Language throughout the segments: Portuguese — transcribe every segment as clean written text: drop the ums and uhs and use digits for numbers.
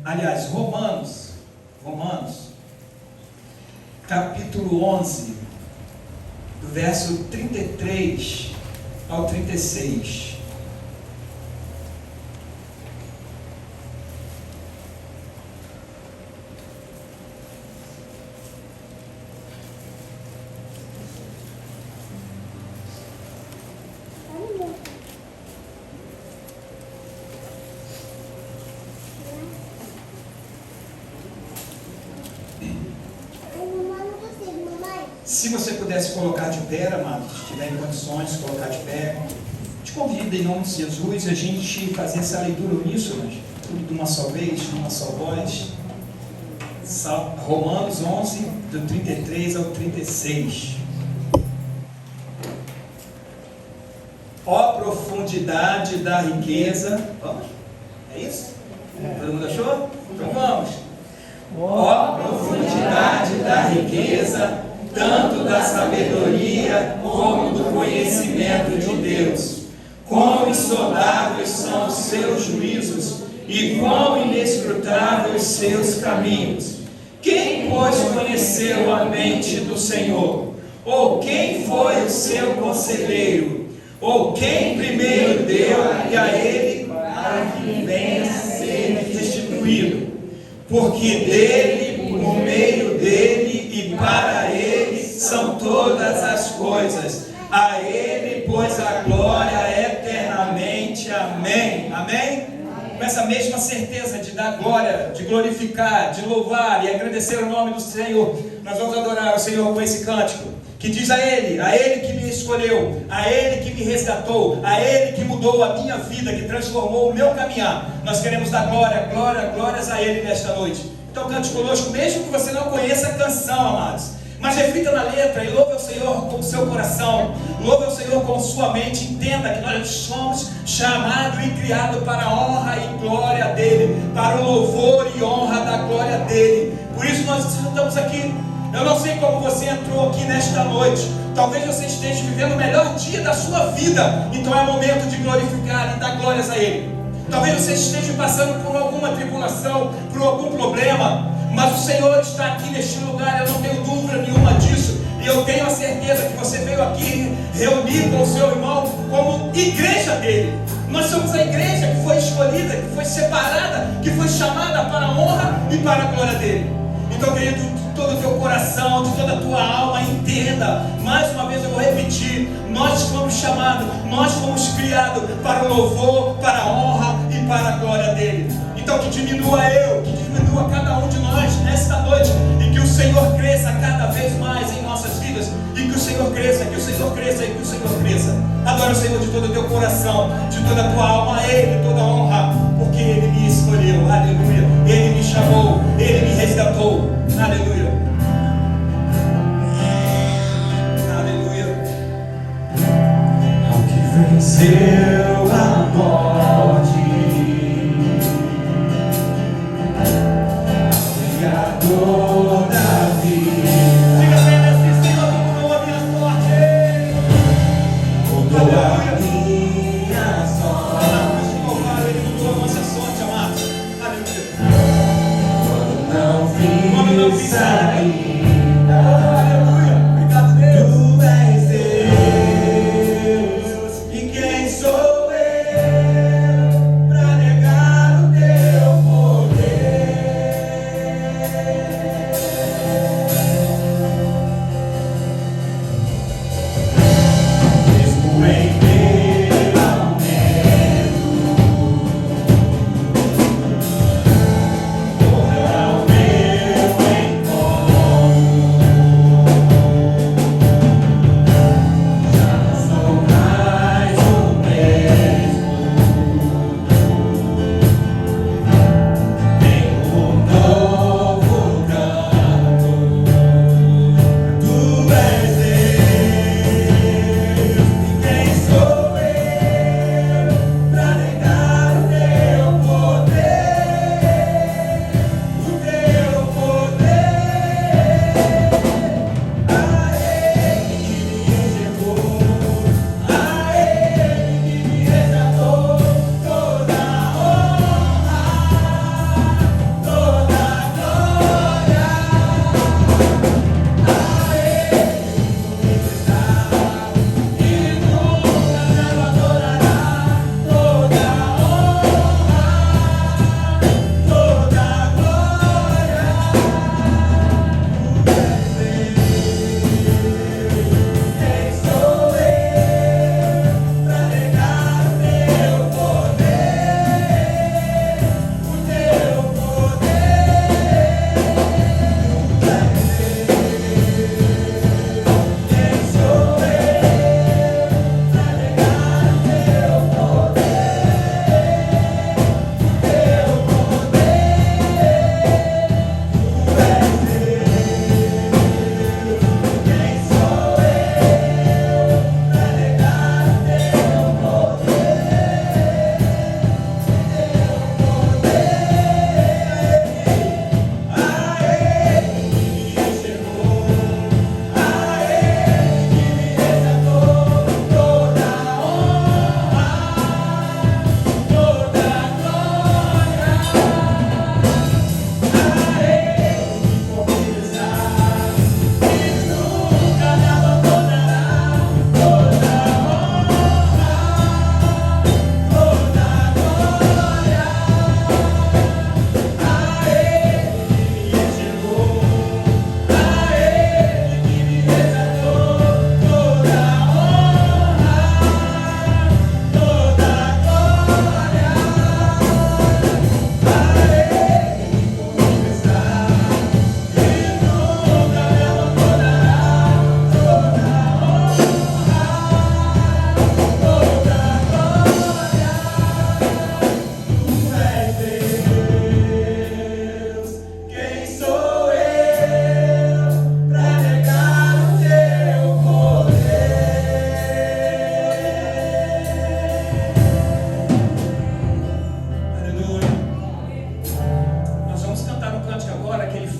Aliás, Romanos, capítulo 11, do verso 33 ao 36. Se você pudesse colocar de pé, amados, se tiver em condições de colocar de pé, te convido em nome de Jesus a gente fazer essa leitura uníssona, tudo de uma só vez, de uma só voz. Romanos 11, do 33 ao 36. Ó profundidade da riqueza. Vamos? É isso? Todo mundo achou? Então vamos. Ó profundidade da riqueza, tanto da sabedoria como do conhecimento de Deus. Quão insondáveis são os seus juízos e quão inescrutáveis os seus caminhos. Quem, pois, conheceu a mente do Senhor? Ou quem foi o seu conselheiro? Ou quem primeiro deu e a ele para que venha a ser restituído? Porque dele, por meio dele e para ele são todas as coisas. A ele, pois, a glória eternamente. Amém. Amém? Com essa mesma certeza de dar glória, de glorificar, de louvar e agradecer o nome do Senhor, nós vamos adorar o Senhor com esse cântico, que diz a Ele que me escolheu, a Ele que me resgatou, a Ele que mudou a minha vida, que transformou o meu caminhar. Nós queremos dar glórias a Ele nesta noite. Então cante conosco, mesmo que você não conheça a canção, amados. Mas reflita na letra e louve ao Senhor com o seu coração, louve ao Senhor com sua mente. Entenda que nós somos chamados e criados para a honra e glória dEle, para o louvor e honra da glória dEle. Por isso nós estamos aqui. Eu não sei como você entrou aqui nesta noite. Talvez você esteja vivendo o melhor dia da sua vida. Então é momento de glorificar e dar glórias a Ele. Talvez você esteja passando por alguma tribulação, por algum problema, mas o Senhor está aqui neste lugar, eu não tenho dúvida nenhuma disso. E eu tenho a certeza que você veio aqui reunir com o seu irmão como igreja dele. Nós somos a igreja que foi escolhida, que foi separada, que foi chamada para a honra e para a glória dele. Então, querido, de todo o teu coração, de toda a tua alma, entenda. Mais uma vez eu vou repetir: nós fomos chamados, nós fomos criados para o louvor, para a honra e para a glória dele. Então que diminua eu, que diminua cada um de nós nesta noite, e que o Senhor cresça cada vez mais em nossas vidas, e que o Senhor cresça, que o Senhor cresça, e que o Senhor cresça. Adora o Senhor de todo o teu coração, de toda a tua alma, a Ele toda a honra, porque Ele me escolheu, aleluia. Ele me chamou, Ele me resgatou, aleluia. Aleluia. Ao que venceu a morte, Criador da vida. Diga bem assim: Senhor, tu mudou a minha sorte. Mudou a minha sorte. Ele mudou a nossa sorte, amados. Aleluia. Quando não vi saída. Aleluia. Obrigado, Deus. Tu és Deus. E quem sou eu para negar o teu poder? Mesmo em meio ao medo, corra ao meu encontro.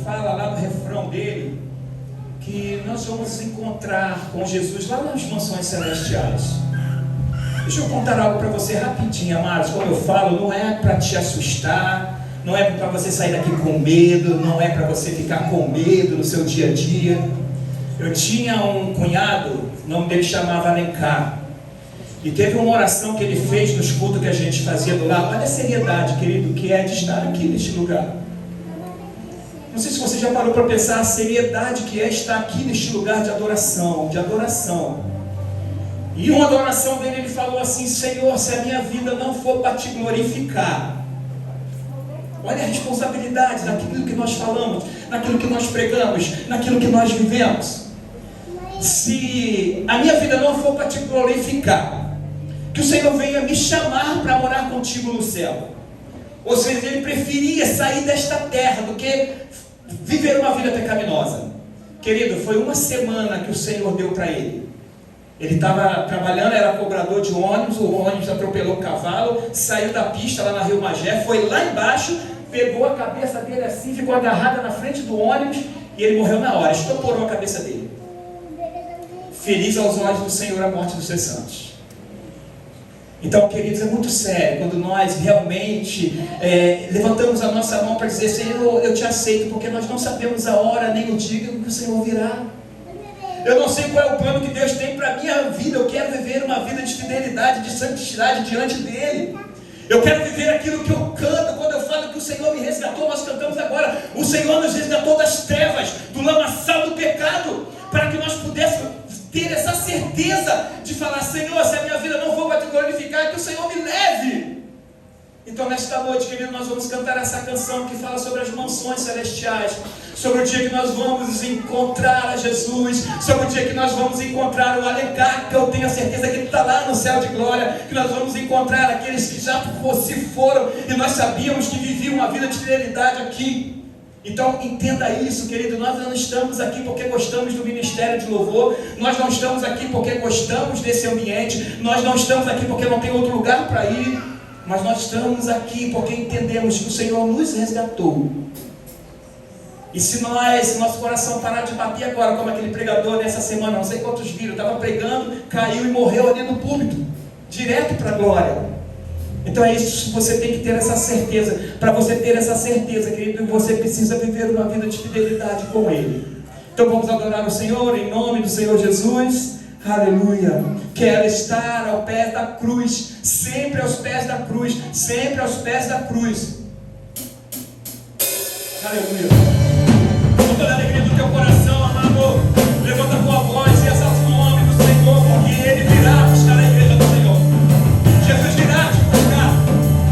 fala lá no refrão dele que nós vamos encontrar com Jesus lá nas mansões celestiais. Deixa eu contar algo para você rapidinho, amados. Quando eu falo, não é para te assustar, não é para você sair daqui com medo, não é para você ficar com medo no seu dia a dia. Eu tinha um cunhado, o nome dele chamava Alencar, e teve uma oração que ele fez nos cultos que a gente fazia do lado. Olha a seriedade, querido, que é de estar aqui neste lugar. Não sei se você já parou para pensar a seriedade que é estar aqui neste lugar de adoração, E uma oração dele, ele falou assim: Senhor, se a minha vida não for para te glorificar, olha a responsabilidade daquilo que nós falamos, naquilo que nós pregamos, naquilo que nós vivemos. Se a minha vida não for para te glorificar, que o Senhor venha me chamar para morar contigo no céu. Ou seja, ele preferia sair desta terra do que viver uma vida pecaminosa. Querido, foi uma semana que o Senhor deu para ele. Ele estava trabalhando, era cobrador de ônibus, o ônibus atropelou o cavalo, saiu da pista lá na Rio Magé, foi lá embaixo, pegou a cabeça dele assim, ficou agarrada na frente do ônibus e ele morreu na hora, estourou a cabeça dele. Feliz aos olhos do Senhor a morte dos seus santos. Então, queridos, é muito sério quando nós realmente levantamos a nossa mão para dizer: Senhor, eu te aceito, porque nós não sabemos a hora nem o dia que o Senhor virá. Eu não sei qual é o plano que Deus tem para a minha vida. Eu quero viver uma vida de fidelidade, de santidade diante dEle. Eu quero viver aquilo que eu canto. Quando eu falo que o Senhor me resgatou, nós cantamos agora: o Senhor nos resgatou das trevas, do lamaçal do pecado, para que nós pudéssemos ter essa certeza de falar: Senhor, se a minha vida não for para te glorificar, que o Senhor me leve. Então nesta noite, querido, nós vamos cantar essa canção que fala sobre as mansões celestiais, sobre o dia que nós vamos encontrar a Jesus, sobre o dia que nós vamos encontrar o Alencar, que eu tenho a certeza que ele está lá no céu de glória, que nós vamos encontrar aqueles que já se foram e nós sabíamos que viviam uma vida de fidelidade aqui. Então entenda isso, querido, nós não estamos aqui porque gostamos do ministério de louvor, nós não estamos aqui porque gostamos desse ambiente, nós não estamos aqui porque não tem outro lugar para ir, mas nós estamos aqui porque entendemos que o Senhor nos resgatou. E se nosso coração parar de bater agora, como aquele pregador nessa semana, não sei quantos viram, estava pregando, caiu e morreu ali no púlpito, direto para a glória. Então é isso, você tem que ter essa certeza. Para você ter essa certeza, querido, você precisa viver uma vida de fidelidade com Ele. Então vamos adorar o Senhor em nome do Senhor Jesus. Aleluia. Quero estar ao pé da cruz, sempre aos pés da cruz, sempre aos pés da cruz. Aleluia. Com toda a alegria do teu coração, amado, levanta a tua voz e exalta o nome do Senhor, porque Ele virá buscar a igreja do Senhor. Jesus virá te buscar,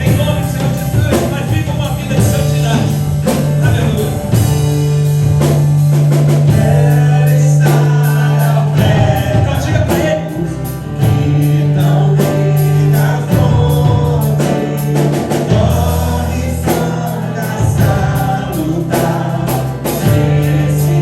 em nome do Senhor Jesus, mas viva uma vida de santidade. Aleluia. Quero estar ao pé. Então diga para Ele: que não me dá fome, corre, são, gasta, lutar, esse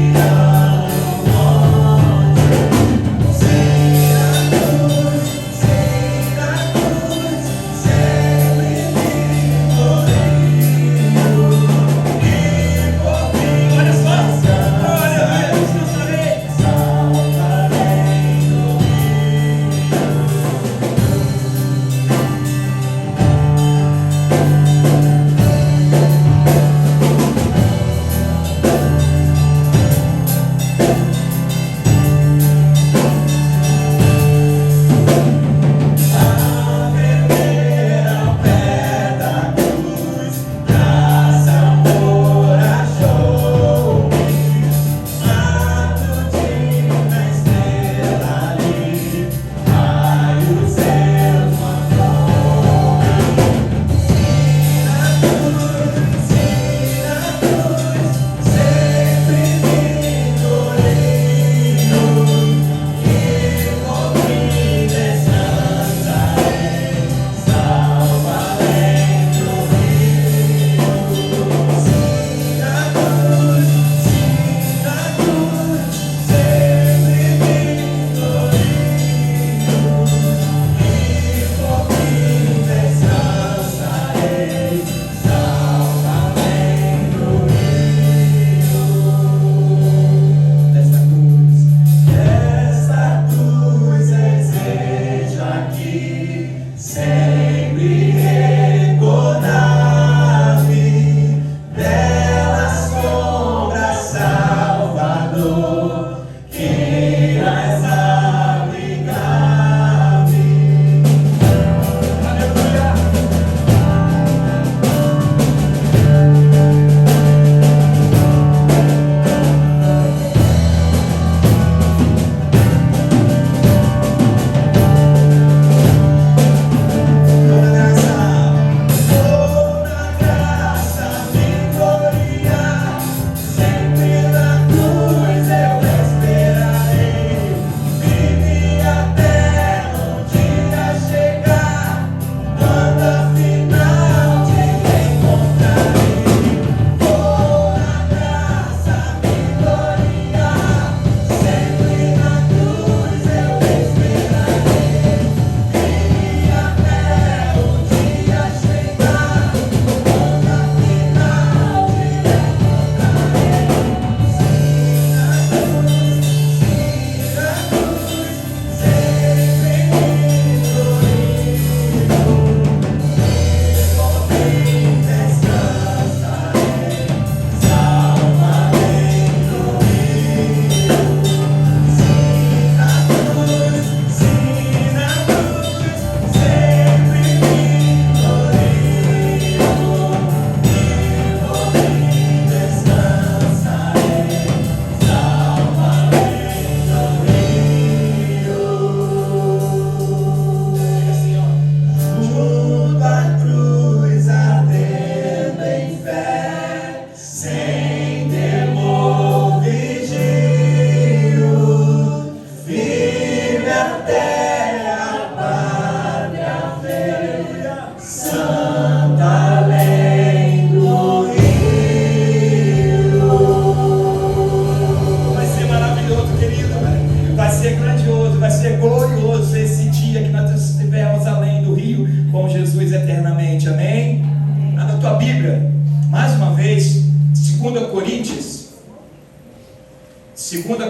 2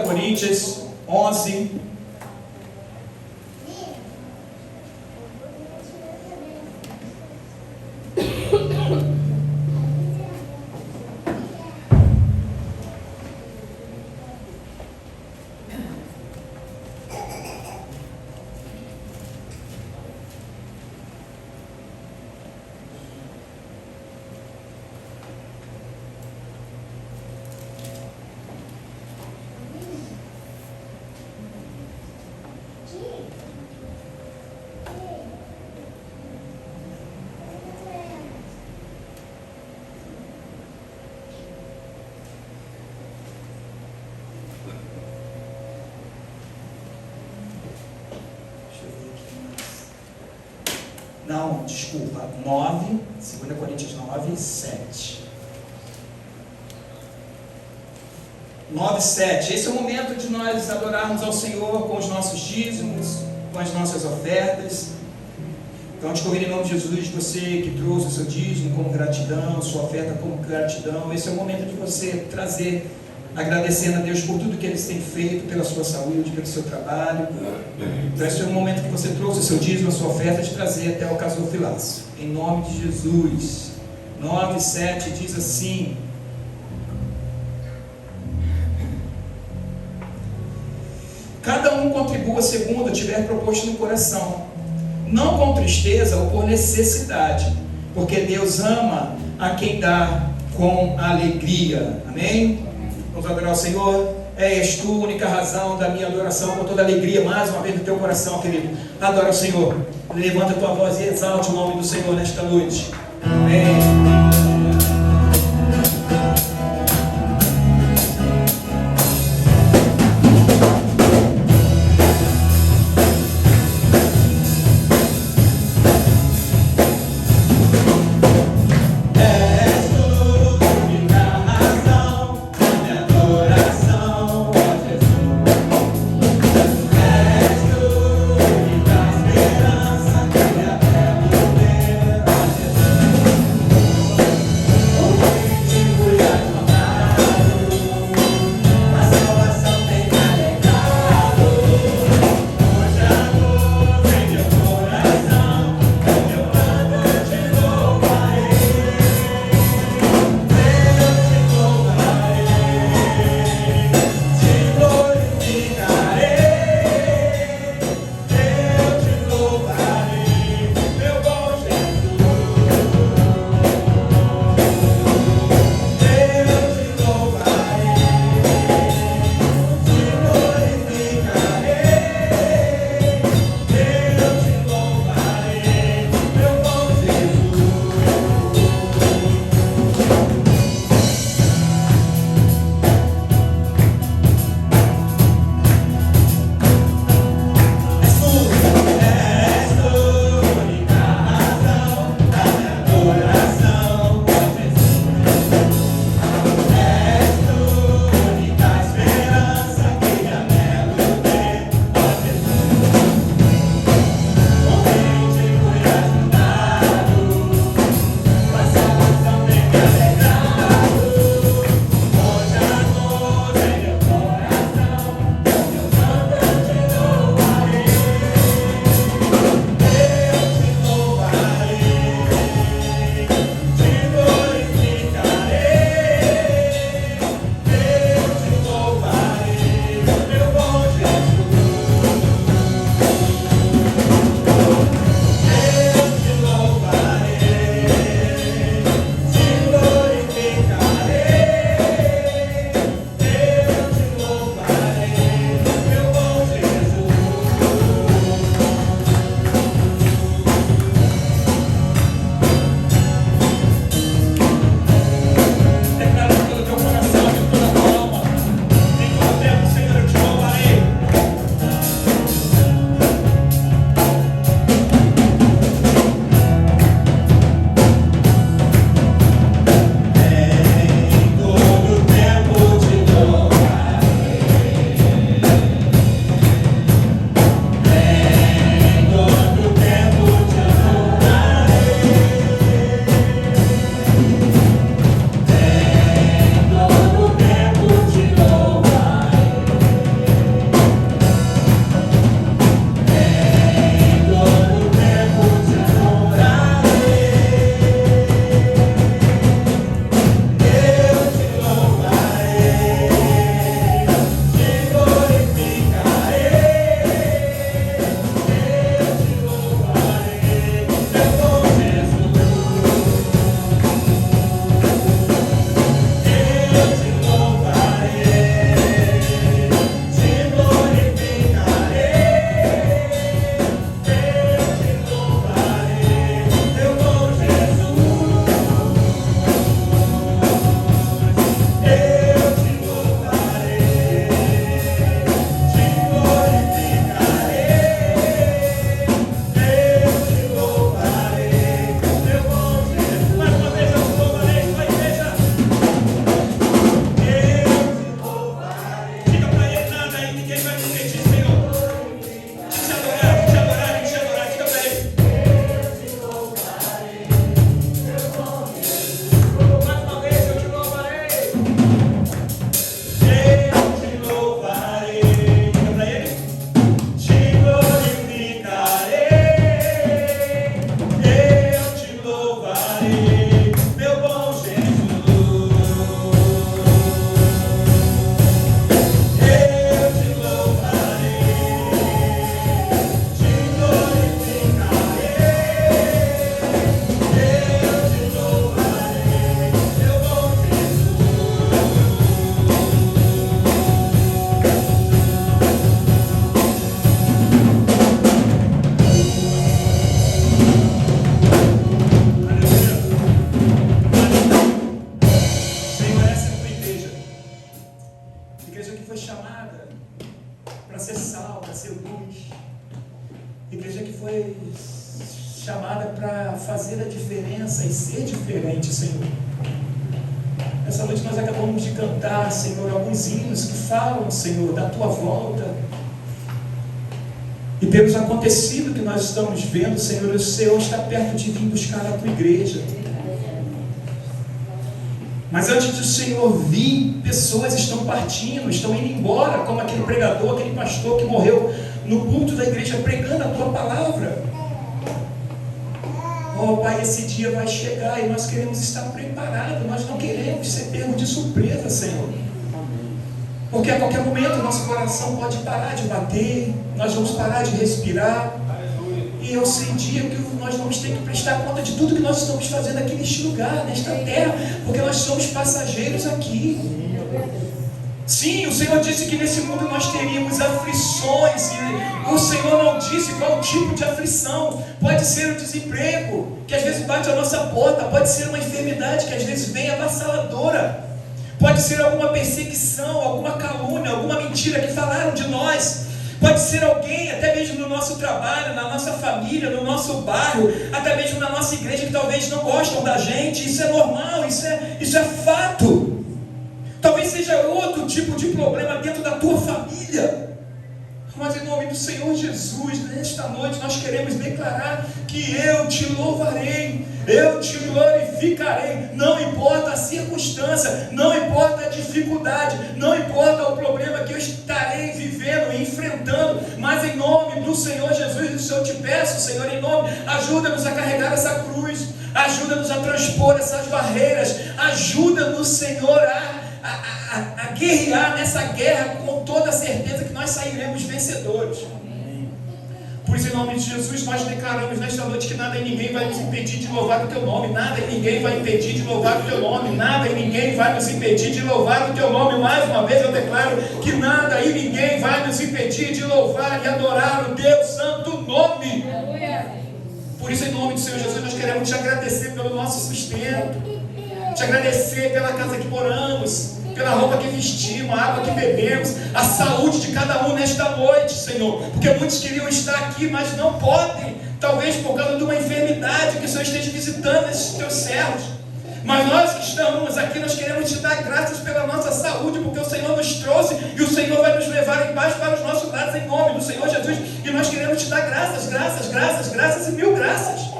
Coríntios 11. Não, desculpa, 9, 2 Coríntios 9, 7. 9, 7. Esse é o momento de nós adorarmos ao Senhor com os nossos dízimos, com as nossas ofertas. Então, te convido em nome de Jesus, você que trouxe o seu dízimo como gratidão, sua oferta como gratidão. Esse é o momento de você trazer, agradecendo a Deus por tudo que Ele tem feito, pela sua saúde, pelo seu trabalho. Então esse é o momento que você trouxe o seu dízimo, a sua oferta, de trazer até o gasofilaço. Em nome de Jesus. 9, 7 diz assim: cada um contribua segundo tiver proposto no coração, não com tristeza ou por necessidade, porque Deus ama a quem dá com alegria. Amém? Vamos adorar o Senhor. És tu a única razão da minha adoração, com toda alegria, mais uma vez no teu coração, querido. Adora o Senhor. Levanta a tua voz e exalte o nome do Senhor nesta noite. Amém. ser diferente, Senhor. Nessa noite nós acabamos de cantar, Senhor, alguns hinos que falam, Senhor, da Tua volta. E pelos acontecidos que nós estamos vendo, Senhor, o Senhor está perto de vir buscar a Tua igreja. Mas antes do Senhor vir, pessoas estão partindo, estão indo embora, como aquele pregador, aquele pastor que morreu no culto da igreja pregando a Tua palavra. Oh Pai, esse dia vai chegar e nós queremos estar preparados, nós não queremos ser pegos de surpresa, Senhor. Porque a qualquer momento nosso coração pode parar de bater, nós vamos parar de respirar. E eu sentia que nós vamos ter que prestar conta de tudo que nós estamos fazendo aqui neste lugar, nesta terra, porque nós somos passageiros aqui. Sim, o Senhor disse que nesse mundo nós teríamos aflições, e o Senhor não disse qual tipo de aflição. Pode ser o desemprego, que às vezes bate a nossa porta, pode ser uma enfermidade que às vezes vem avassaladora, pode ser alguma perseguição, alguma calúnia, alguma mentira que falaram de nós. Pode ser alguém, até mesmo no nosso trabalho, na nossa família, no nosso bairro, até mesmo na nossa igreja, que talvez não gostam da gente. Isso é normal, isso é fato. Talvez seja outro tipo de problema dentro da tua família. Mas em nome do Senhor Jesus, nesta noite nós queremos declarar que eu te louvarei, eu te glorificarei. Não importa a circunstância, não importa a dificuldade, não importa o problema que eu estarei vivendo e enfrentando, mas em nome do Senhor Jesus, eu te peço, Senhor, em nome, ajuda-nos a carregar essa cruz, ajuda-nos a transpor essas barreiras, ajuda-nos, Senhor, a guerrear nessa guerra com toda a certeza que nós sairemos vencedores. Por isso, em nome de Jesus, nós declaramos nesta noite que nada e ninguém vai nos impedir de louvar o Teu nome, nada e ninguém vai impedir de louvar o Teu nome, nada e ninguém vai nos impedir de louvar o Teu nome. Mais uma vez eu declaro que nada e ninguém vai nos impedir de louvar e adorar o Teu santo nome. Por isso, em nome do Senhor Jesus, nós queremos te agradecer pelo nosso sustento, te agradecer pela casa que moramos, pela roupa que vestimos, a água que bebemos, a saúde de cada um nesta noite, Senhor, porque muitos queriam estar aqui, mas não podem, talvez por causa de uma enfermidade que o Senhor esteja visitando esses teus servos. Mas nós que estamos aqui, nós queremos te dar graças pela nossa saúde, porque o Senhor nos trouxe e o Senhor vai nos levar em paz para os nossos lados, em nome do Senhor Jesus, e nós queremos te dar graças, graças, graças, graças e mil graças.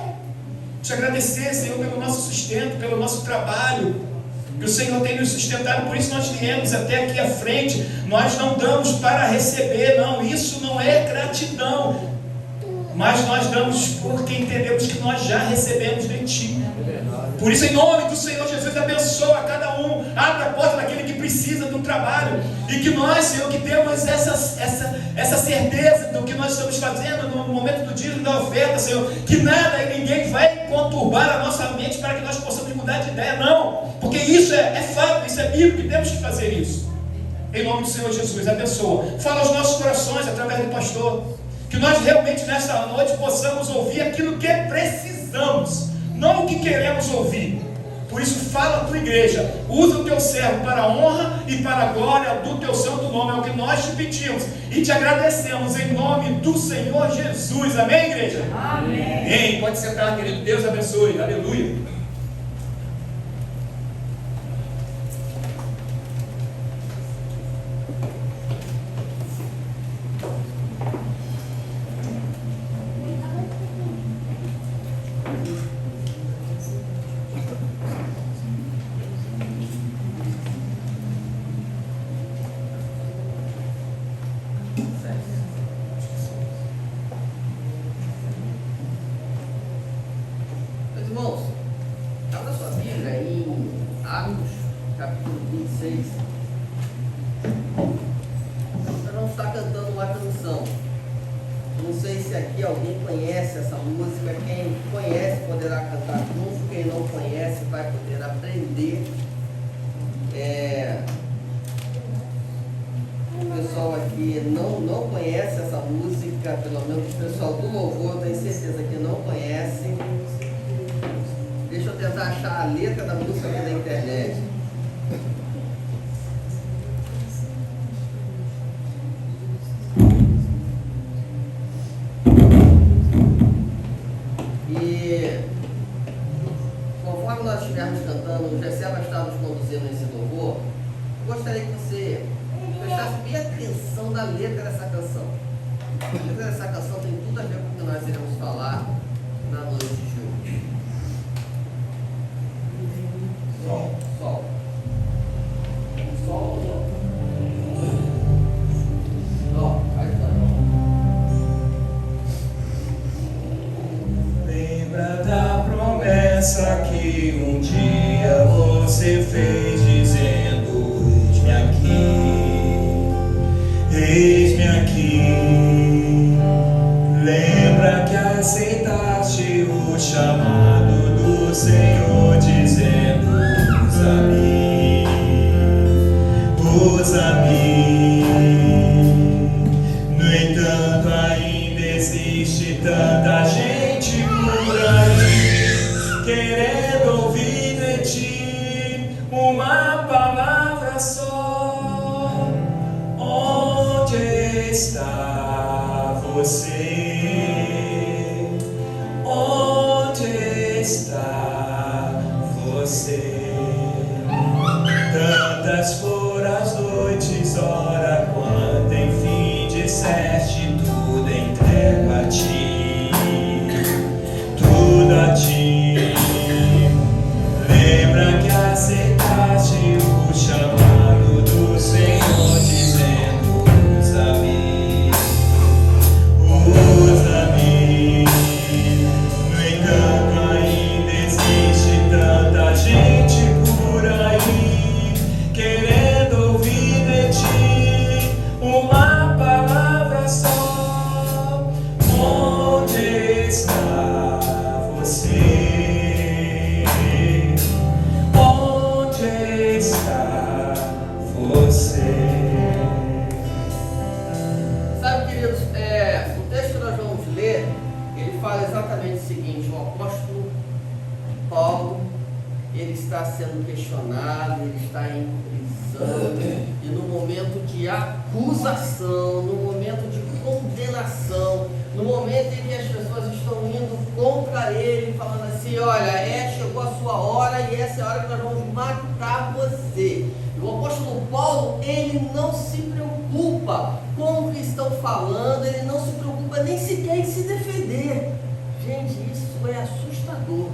Te agradecer, Senhor, pelo nosso sustento, pelo nosso trabalho, que o Senhor tem nos sustentado. Por isso nós viemos até aqui à frente. Nós não damos para receber, não, isso não é gratidão, mas nós damos porque entendemos que nós já recebemos de Ti. Por isso, em nome do Senhor Jesus, abençoa cada um, abre a porta daquele que precisa do trabalho, e que nós, Senhor, que temos essa certeza do que nós estamos fazendo no momento do dízimo da oferta, Senhor, que nada e ninguém vai conturbar a nossa mente para que nós possamos mudar de ideia, não, porque isso é fato, isso é bíblico, e temos que fazer isso. Em nome do Senhor Jesus, abençoa, fala aos nossos corações através do pastor, que nós realmente nesta noite possamos ouvir aquilo que precisamos, não o que queremos ouvir. Por isso, fala a tua igreja, usa o teu servo para a honra e para a glória do teu santo nome, é o que nós te pedimos e te agradecemos em nome do Senhor Jesus. Amém, igreja? Amém. Amém. Pode sentar, querido. Deus abençoe. Aleluia. gostaria que você prestasse bem atenção na letra dessa canção. A letra dessa canção tem tudo a ver com o que nós iremos falar na noite de hoje. Sol. Sol. Sol. Sol. Lembra da promessa que um dia você fez, dizendo: eis-me aqui, eis-me aqui. Lembra que aceitaste o chamado do Senhor, dizendo: usa-me, usa-me. No entanto, ainda existe tanta gente por aí, querendo ouvir de ti uma palavra só. Onde está você? Onde está você? Tantas foram as noites, ora, quando enfim disseste: tudo entrego a ti, tudo a ti. Lembra que aceitaste o chamado do Senhor, dizendo: usa-me, usa-me. No entanto, ainda existe tanta gente por aí, querendo ouvir de ti uma palavra só. Onde está você? Onde está você? Sabe, queridos, o texto que nós vamos ler, ele fala exatamente o seguinte: o apóstolo Paulo, ele está sendo questionado, ele está em prisão, e no momento de acusação, no momento de condenação, no momento em que as pessoas estão indo contra ele, falando assim: olha, chegou a sua hora e essa é a hora que nós vamos matar você. E o apóstolo Paulo, ele não se preocupa com o que estão falando, ele não se preocupa nem sequer em se defender. Gente, isso é assustador,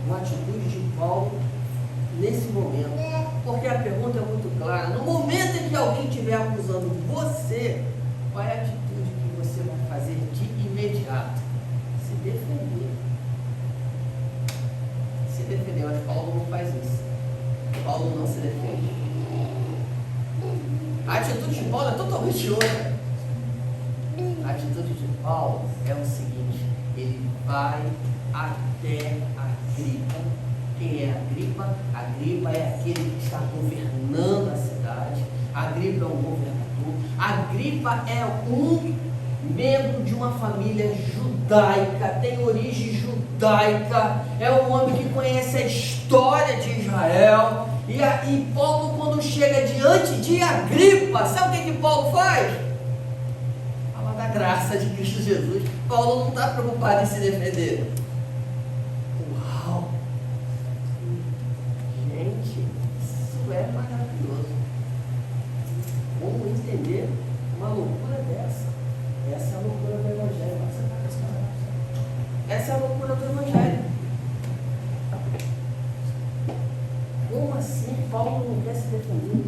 uma atitude de Paulo nesse momento, porque a pergunta é muito clara: no momento em que alguém estiver acusando você, qual é a atitude que você vai fazer de imediato? Se defender. Se defender, mas Paulo não faz isso. Paulo não se defende. A atitude de Paulo é totalmente outra. A atitude de Paulo é o seguinte: ele vai até Agripa. Quem é Agripa? Agripa é aquele que está governando a cidade. Agripa é um governador. Agripa é um membro de uma família judaica, tem origem judaica, é um homem que conhece a história de Israel. E Paulo, quando chega diante de Agripa, sabe o que Paulo faz? Fala da graça de Cristo Jesus. Paulo não está preocupado em se defender. Uau! Gente, isso é maravilhoso. Como entender uma loucura dessa? Essa é a loucura do Evangelho. Essa é a loucura do Evangelho. Como assim Paulo não quer se defender?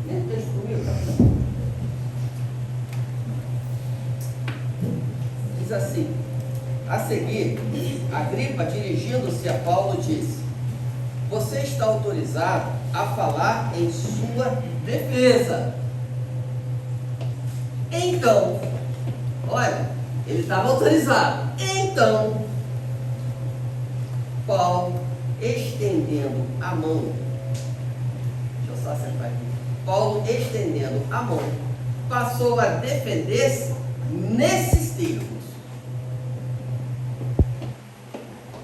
Lê o texto comigo. Diz assim: a seguir, Agripa, dirigindo-se a Paulo, disse: você está autorizado a falar em sua defesa. Então, olha, ele estava autorizado. Então, Paulo, estendendo a mão, deixa eu só acertar aqui. Paulo, estendendo a mão, passou a defender-se nesses termos: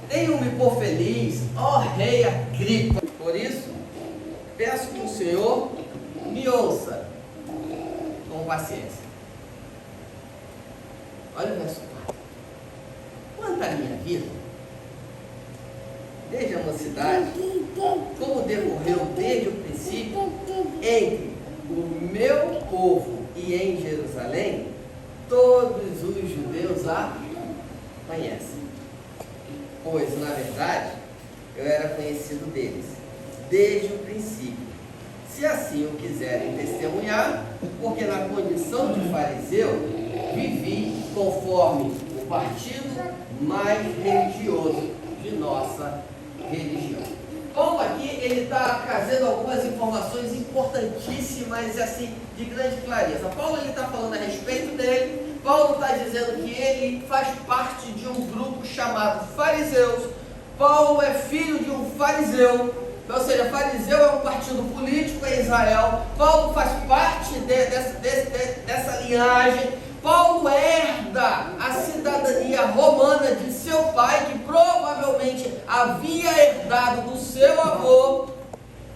tenho-me por feliz, ó rei Agripa. Por isso, peço que o Senhor me ouça com paciência. Olha o verso 4. Quanto à minha vida, desde a mocidade, como decorreu desde o princípio, entre o meu povo e em Jerusalém, todos os judeus a conhecem. Pois, na verdade, eu era conhecido deles, desde o princípio. Se assim o quiserem testemunhar, porque na condição de fariseu, vivi conforme o partido mais religioso de nossa religião. Paulo aqui, ele está trazendo algumas informações importantíssimas, assim, de grande clareza. Paulo, ele está falando a respeito dele. Paulo está dizendo que ele faz parte de um grupo chamado fariseus. Paulo é filho de um fariseu, ou seja, fariseu é um partido político em Israel. Paulo faz parte dessa linhagem. Paulo herda a cidadania romana de seu pai, que provavelmente havia herdado do seu avô.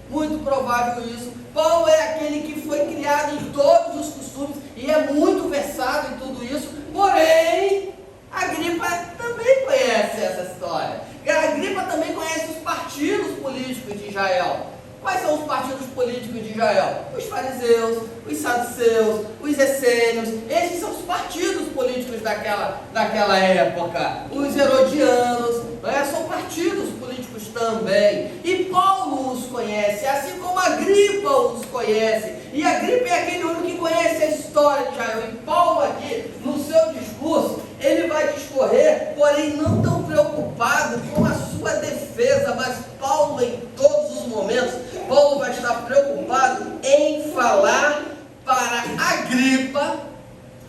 Muito provável isso. Paulo é aquele que foi criado em todos os costumes e é muito versado em tudo isso. Porém, Agripa também conhece essa história. Agripa também conhece os partidos políticos de Israel. Quais são os partidos políticos de Israel? Os fariseus, os saduceus, os essênios. Esses são os partidos políticos daquela época. Os herodianos, são partidos políticos também. E Paulo os conhece, assim como Agripa os conhece. E Agripa é aquele único que conhece a história de Israel. E Paulo aqui, no seu discurso, ele vai discorrer, porém não tão preocupado com a sua defesa, mas Paulo, em todos os momentos, Paulo vai estar preocupado em falar para Agripa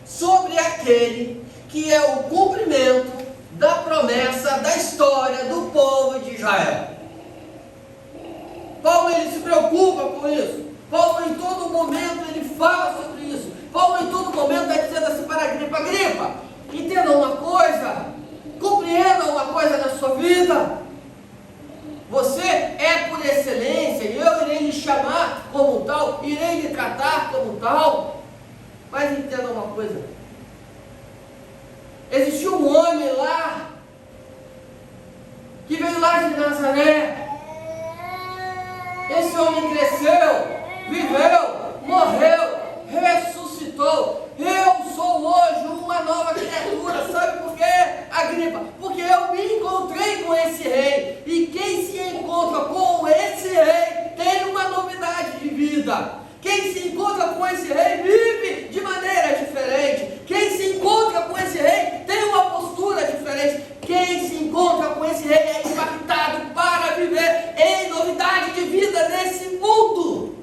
sobre aquele que é o cumprimento da promessa da história do povo de Israel. Paulo, ele se preocupa com isso. Paulo, em todo momento, ele fala sobre isso. Paulo, em todo momento, está dizendo assim para Agripa: Agripa, entenda uma coisa, compreenda uma coisa na sua vida. Você é por excelência, e eu irei lhe chamar como tal, irei lhe tratar como tal. Mas entenda uma coisa: existiu um homem lá, que veio lá de Nazaré. Esse homem cresceu, viveu, morreu, ressuscitou. Eu sou hoje uma nova criatura. Sabe por quê, Agripa? Porque eu me encontrei com esse rei. E quem se encontra com esse rei tem uma novidade de vida. Quem se encontra com esse rei vive de maneira diferente. Quem se encontra com esse rei tem uma postura diferente. Quem se encontra com esse rei é impactado para viver em novidade de vida nesse mundo.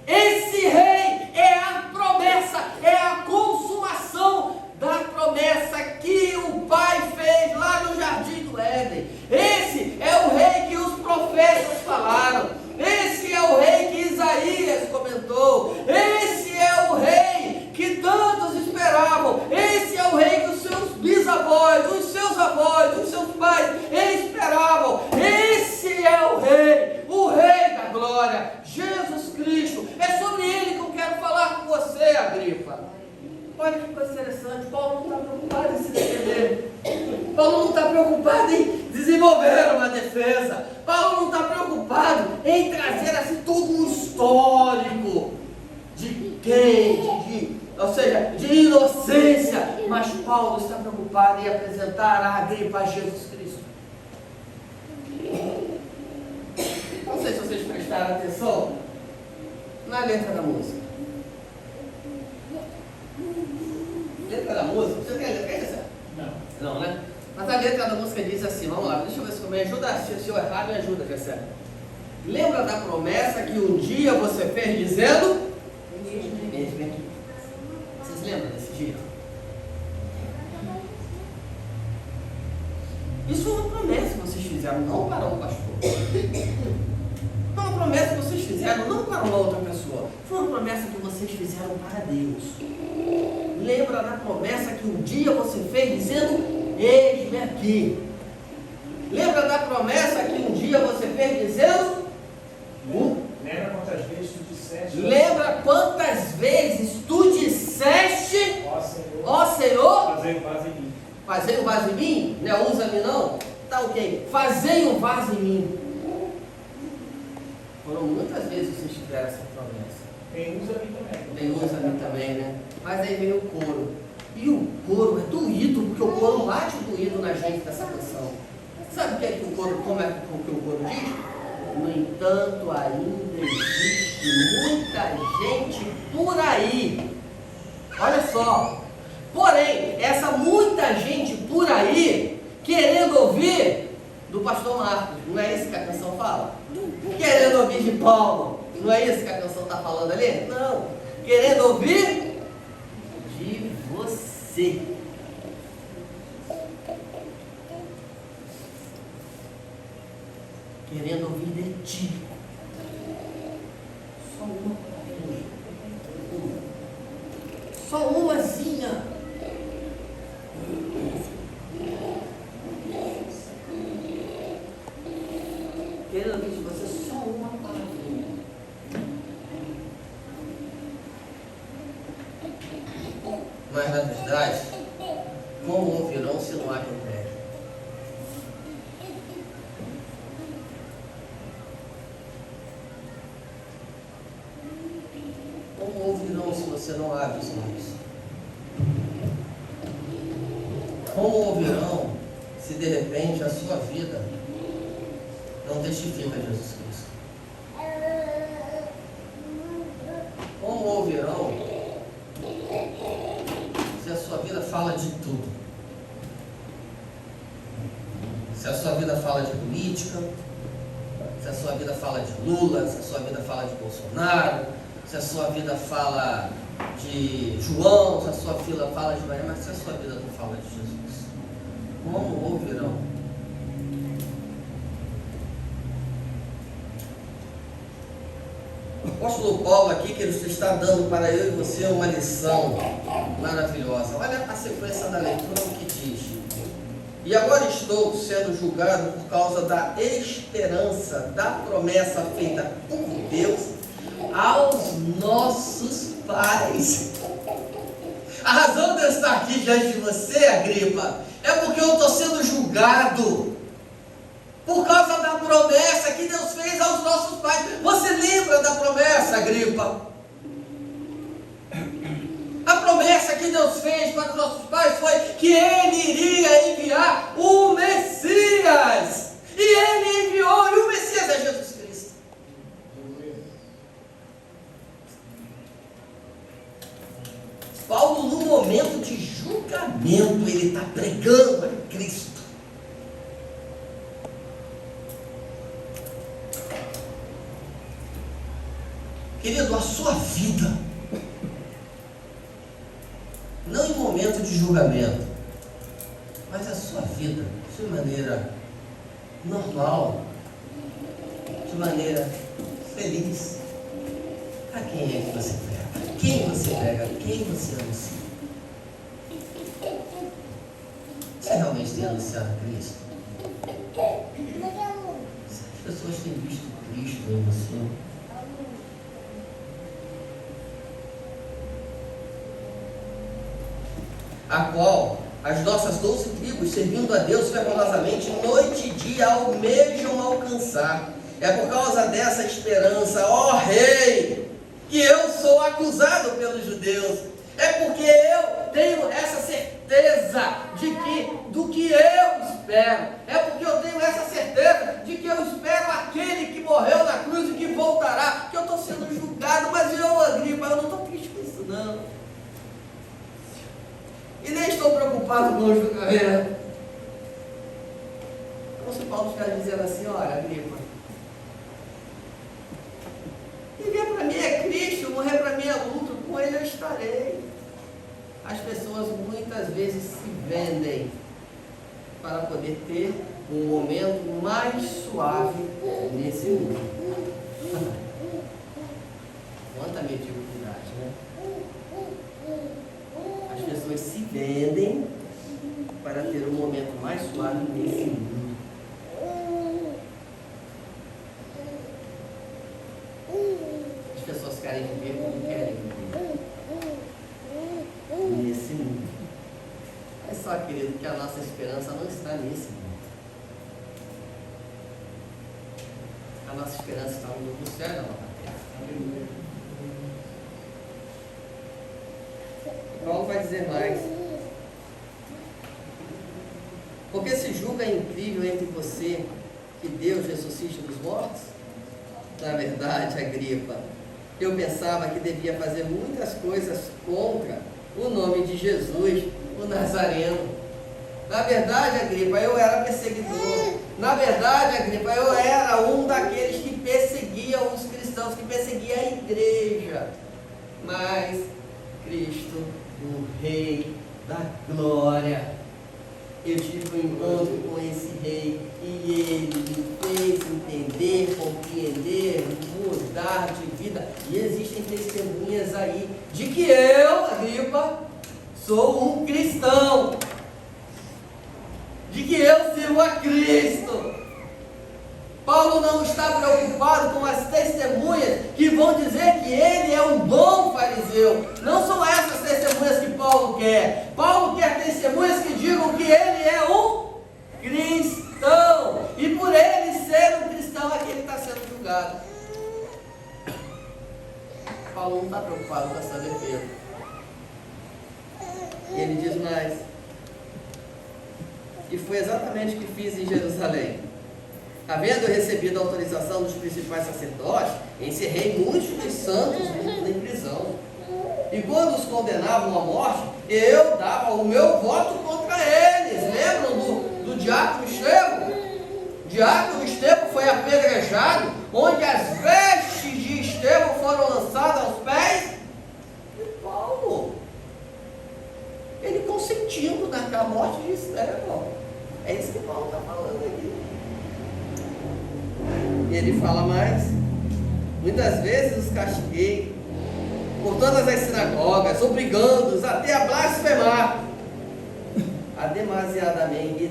Esse rei é a promessa, é a consumação da promessa que o Pai fez lá no Jardim do Éden. Esse é o rei que os profetas falaram. Esse é o rei que Isaías comentou. Esse é o rei que tantos esperavam. Esse é o rei que os seus bisavós, os seus avós, os seus pais esperavam. Esse é o rei da glória, Jesus Cristo. É sobre ele que eu quero falar com você, Agripa. Olha que coisa interessante. Paulo não está preocupado em se defender. Paulo não está preocupado em desenvolver uma defesa. Paulo não está preocupado em trazer assim todo um histórico de quem, ou seja, de inocência. Mas Paulo está preocupado em apresentar a Agripa a Jesus Cristo. Não sei se vocês prestaram atenção na letra da música. Letra da música? Você tem a letra? Quer dizer? Não, né? Mas a letra da música diz assim, vamos lá, deixa eu ver se eu me ajuda, se eu errar, me ajuda, Jessé. Lembra da promessa que um dia você fez dizendo? Vocês lembram desse dia? Isso foi uma promessa que vocês fizeram, não para um pastor. Foi uma promessa que vocês fizeram, não para uma outra pessoa. Foi uma promessa que vocês fizeram para Deus. Lembra da promessa que um dia você fez dizendo: eis-me aqui. Lembra da promessa que um dia você fez dizendo? Lembra quantas vezes tu disseste? Lembra quantas vezes tu disseste: ó Senhor, fazei um vaso em mim. fazei um vaso em mim? Não é usa-me não? Tá ok. Fazei um vaso em mim. Foi Foram muitas vezes que vocês tiveram essa promessa. Tem uns ali também. Tem uns ali também, né? Mas aí vem o coro. E o coro é doído, porque o coro bate doído na gente dessa canção. Sabe o que é que o coro, como é que o coro diz? No entanto, ainda existe muita gente por aí. Olha só. Porém, essa muita gente por aí querendo ouvir do pastor Marcos. Não é isso que a canção fala? Querendo ouvir de Paulo. Não é isso que a canção está falando ali? Não. Querendo ouvir de você. Querendo ouvir de ti. Só uma coisa. Só umazinha. Querendo ouvir de você só uma palavrinha. Mas na verdade, como ouvirão se não há quem pregue? Como ouvirão se você não abre os lábios? Como ouvirão se de repente a sua vida não testifica Jesus Cristo? Como ouvirão se a sua vida fala de tudo? Se a sua vida fala de política, se a sua vida fala de Lula, se a sua vida fala de Bolsonaro, se a sua vida fala de João, se a sua vida fala de Maria, mas se a sua vida não fala de Jesus, como ouvirão? O apóstolo Paulo aqui, que ele está dando para eu e você uma lição maravilhosa. Olha a sequência da leitura, o que diz: e agora estou sendo julgado por causa da esperança, da promessa feita por Deus aos nossos pais. A razão de eu estar aqui diante de você, Agripa, é porque eu estou sendo julgado por causa da promessa que Deus fez aos nossos pais. Você lembra da promessa, Agripa? A promessa que Deus fez para os nossos pais foi que Ele iria enviar o Messias. E Ele enviou, e o Messias é Jesus Cristo. Paulo, no momento de julgamento, ele está pregando a Cristo. Querido, a sua vida, não em momento de julgamento, mas a sua vida, de maneira normal, de maneira feliz, a quem é que você prega? Quem você prega? Quem você anuncia? Você realmente tem anunciado Cristo? As pessoas têm visto Cristo em você? A qual as nossas 12 tribos, servindo a Deus fervorosamente, noite e dia, almejam alcançar. É por causa dessa esperança, ó Rei, que eu sou acusado pelos judeus. É porque eu tenho essa certeza de que, do que eu espero. É porque eu tenho essa certeza de que eu espero aquele que morreu na cruz e que voltará. Que eu estou sendo julgado, mas eu, Agripa, eu não estou triste com isso não. E nem estou preocupado com o julgamento. Então, se Paulo está dizendo assim, olha, Agripa, viver para mim é Cristo, morrer para mim é luto, com Ele eu estarei. As pessoas muitas vezes se vendem para poder ter um momento mais suave nesse mundo. Quanta mediocridade, né? As pessoas se vendem para ter um momento mais suave nesse mundo. As pessoas querem viver como querem viver nesse mundo. Mas só, querido, que a nossa esperança não está nesse mundo. A nossa esperança está no novo céu e na nova terra. Paulo vai dizer mais. Porque se julga incrível entre você que Deus ressuscite dos mortos? Na verdade, Agripa, eu pensava que devia fazer muitas coisas contra o nome de Jesus, o Nazareno. Na verdade, Agripa, eu era perseguidor. Na verdade, Agripa, eu era um daqueles que perseguiam os cristãos, que perseguia a igreja. Mas Cristo, o Rei da Glória, eu tive um encontro com esse rei e ele me fez entender, compreender, mudar de vida. E existem testemunhas aí de que eu, Agripa, sou um cristão, de que eu sirvo a Cristo. Paulo não está preocupado com as testemunhas que vão dizer que ele é um bom fariseu. Não são essas testemunhas que Paulo quer. Paulo quer testemunhas que digam que ele é um cristão. E por ele ser um cristão é que ele está sendo julgado. Paulo não está preocupado com essa defesa. E ele diz mais. E foi exatamente o que fiz em Jerusalém. Havendo recebido a autorização dos principais sacerdotes, encerrei muitos dos santos em prisão. E quando os condenavam à morte, eu dava o meu voto contra eles. Lembram do diácono Estevão? O diácono Estevão foi apedrejado, onde as vestes de Estevão foram lançadas aos pés de Paulo. Ele consentindo na morte de Estevão. É isso que Paulo está falando aqui. E ele fala mais. Muitas vezes os castiguei por todas as sinagogas, obrigando-os até a blasfemar.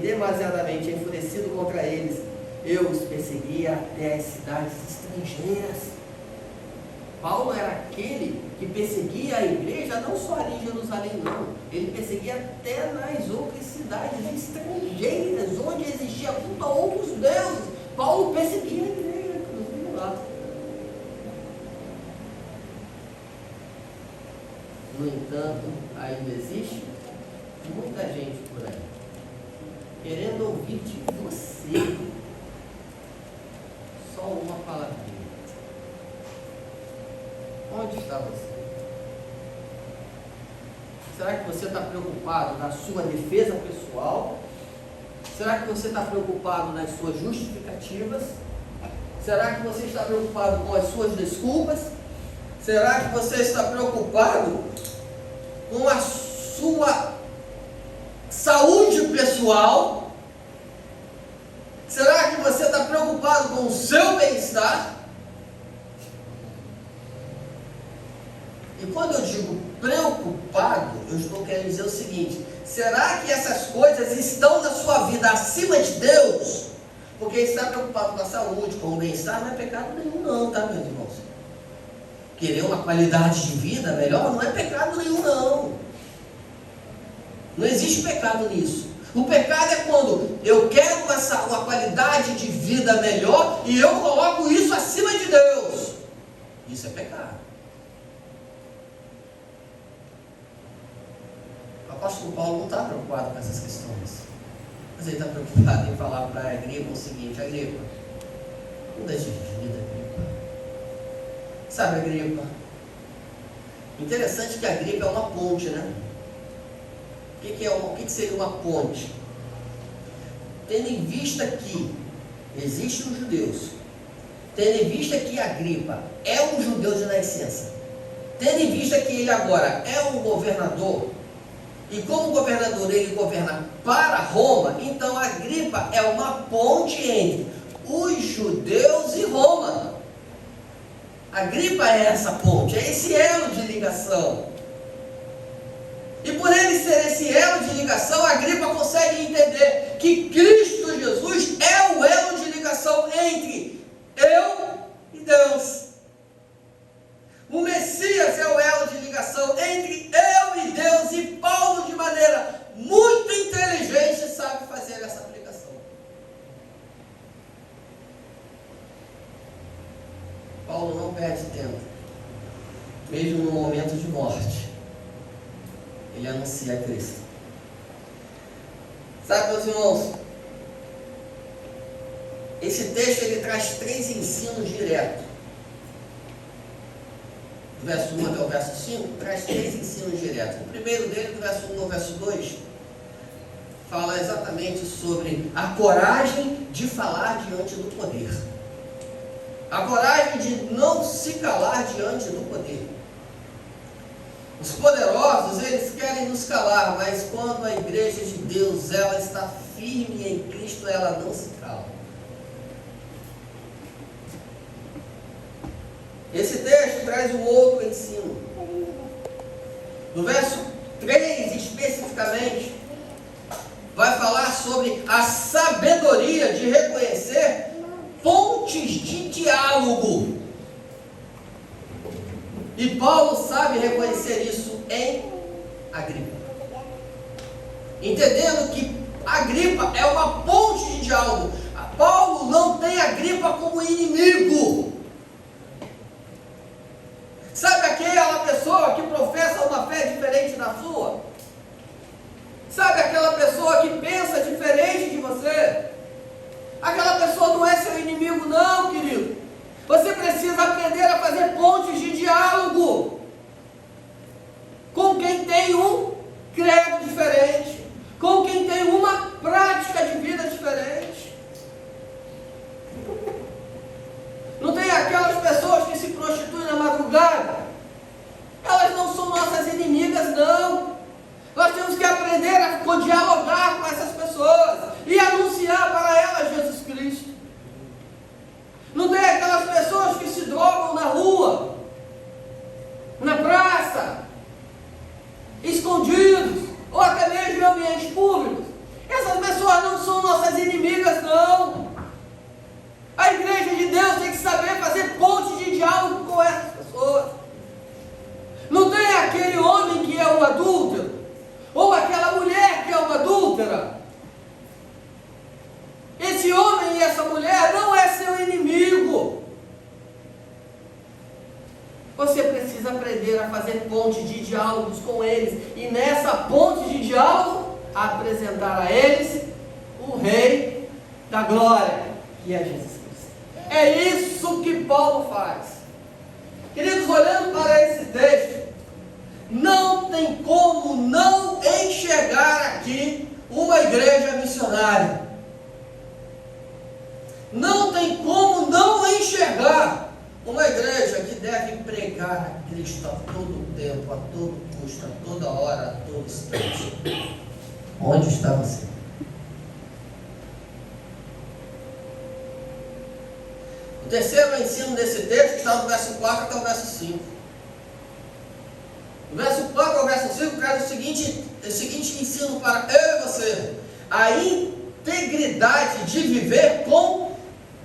Demasiadamente enfurecido contra eles, eu os perseguia até as cidades estrangeiras. Paulo era aquele que perseguia a igreja não só ali em Jerusalém, não. Ele perseguia até nas outras cidades estrangeiras, onde existia culto a outros deuses. Paulo perseguia a igreja, inclusive lá. No entanto, ainda existe muita gente por aí querendo ouvir de você só uma palavrinha. Onde está você? Será que você está preocupado na sua defesa pessoal? Será que você está preocupado nas suas justificativas? Será que você está preocupado com as suas desculpas? Será que você está preocupado com a sua saúde pessoal? Será que você está preocupado com o seu bem-estar? E quando eu digo preocupado, eu estou querendo dizer o seguinte: será que essas coisas estão na sua vida acima de Deus? Porque estar preocupado com a saúde, com o bem-estar, não é pecado nenhum não, tá, meus irmãos? Querer uma qualidade de vida melhor não é pecado nenhum não. Não existe pecado nisso. O pecado é quando eu quero uma qualidade de vida melhor e eu coloco isso acima de Deus. Isso é pecado. O apóstolo Paulo não está preocupado com essas questões, mas ele está preocupado em falar para Agripa o seguinte: Agripa, muda de vida, Agripa. Sabe, Agripa, interessante que Agripa é uma ponte, né? O que seria uma ponte? Tendo em vista que existem os judeus, tendo em vista que Agripa é um judeu de nascença, tendo em vista que ele agora é um governador, e como governador ele governa para Roma, então Agripa é uma ponte entre os judeus e Roma. Agripa é essa ponte, é esse elo de ligação. E por ele ser esse elo de ligação, Agripa consegue entender que Cristo Jesus é o elo de ligação entre eu e Deus. O Messias é o elo de ligação entre eu e Deus, e Paulo, de maneira muito inteligente, sabe fazer essa aplicação. mesmo no momento de morte, ele anuncia Cristo. Sabe, meus irmãos, esse texto ele traz 3 ensinos diretos. Do verso 1 até o verso 5, traz 3 ensinos diretos. O primeiro dele, do verso 1 ao verso 2, fala exatamente sobre a coragem de falar diante do poder. A coragem de não se calar diante do poder. Os poderosos, eles querem nos calar, mas quando a igreja de Deus, ela está firme em Cristo, ela não se cala. Esse texto traz um outro ensino. No verso 3, especificamente, vai falar sobre a sabedoria de reconhecer fontes de diálogo. E Paulo sabe reconhecer isso em Agripa. Entendendo que Agripa é uma ponte de diálogo. Paulo não tem Agripa como inimigo. Sabe aquela pessoa que professa uma fé diferente da sua? Sabe aquela pessoa que pensa diferente de você? Aquela pessoa não é seu inimigo não, querido. Você precisa aprender a fazer pontes de diálogo com quem tem um credo diferente, com quem tem uma prática de vida diferente. Não tem aquelas pessoas que se prostituem na madrugada? Elas não são nossas inimigas, não. Nós temos que aprender a dialogar com essas pessoas e anunciar para elas Jesus Cristo. Não tem aquelas pessoas que se drogam na rua, na praça, escondidos, ou até mesmo em ambientes públicos. Essas pessoas não são nossas inimigas, não. A igreja de Deus tem que saber fazer pontes de diálogo com essas pessoas. Não tem aquele homem que é um adúltero, ou aquela mulher que é uma adúltera. Esse homem e essa mulher não é seu inimigo. Você precisa aprender a fazer pontes de diálogos com eles. E nessa ponte de diálogo, apresentar a eles o Rei da Glória, que é Jesus Cristo. É isso que Paulo faz. Queridos, olhando para esse texto, não tem como não enxergar aqui uma igreja missionária. Não tem como não enxergar uma igreja que deve pregar a Cristo a todo tempo, a todo custo, a toda hora, a todo instante. Onde está você? O terceiro ensino desse texto está do verso 4 até o verso 5. O verso 4 ao verso 5 traz o seguinte ensino para eu e você: a integridade de viver com